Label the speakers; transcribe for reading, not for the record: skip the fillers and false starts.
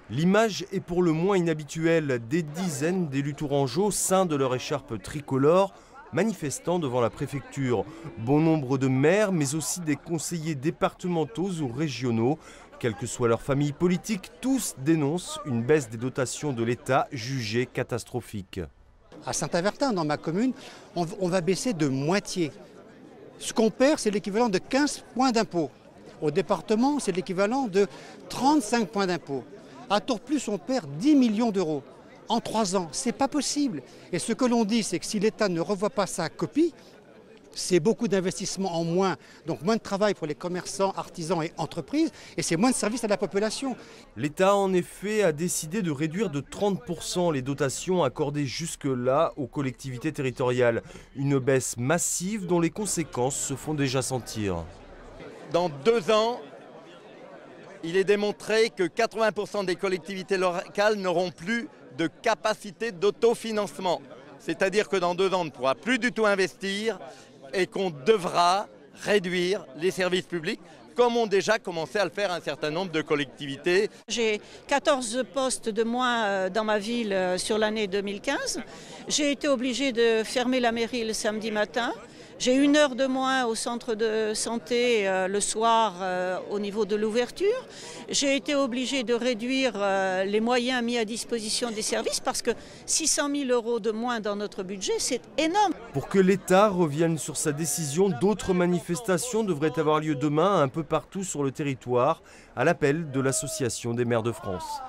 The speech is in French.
Speaker 1: L'image est pour le moins inhabituelle. Des dizaines d'élus tourangeaux ceints de leur écharpe tricolore, manifestant devant la préfecture. Bon nombre de maires, mais aussi des conseillers départementaux ou régionaux. Quelle que soit leur famille politique, tous dénoncent une baisse des dotations de l'État jugée catastrophique.
Speaker 2: À Saint-Avertin, dans ma commune, on va baisser de moitié. Ce qu'on perd, c'est l'équivalent de 15 points d'impôt. Au département, c'est l'équivalent de 35 points d'impôt. À Tourplus, on perd 10 millions d'euros en 3 ans. Ce n'est pas possible. Et ce que l'on dit, c'est que si l'État ne revoit pas sa copie, c'est beaucoup d'investissements en moins, donc moins de travail pour les commerçants, artisans et entreprises, et c'est moins de services à la population.
Speaker 1: L'État, en effet, a décidé de réduire de 30% les dotations accordées jusque-là aux collectivités territoriales. Une baisse massive dont les conséquences se font déjà sentir.
Speaker 3: Dans 2 ans, il est démontré que 80% des collectivités locales n'auront plus de capacité d'autofinancement. C'est-à-dire que dans 2 ans, on ne pourra plus du tout investir et qu'on devra réduire les services publics, comme ont déjà commencé à le faire un certain nombre de collectivités.
Speaker 4: J'ai 14 postes de moins dans ma ville sur l'année 2015. J'ai été obligée de fermer la mairie le samedi matin. J'ai 1 heure de moins au centre de santé le soir au niveau de l'ouverture. J'ai été obligée de réduire les moyens mis à disposition des services parce que 600 000 € de moins dans notre budget, c'est énorme.
Speaker 1: Pour que l'État revienne sur sa décision, d'autres manifestations devraient avoir lieu demain un peu partout sur le territoire, à l'appel de l'Association des maires de France.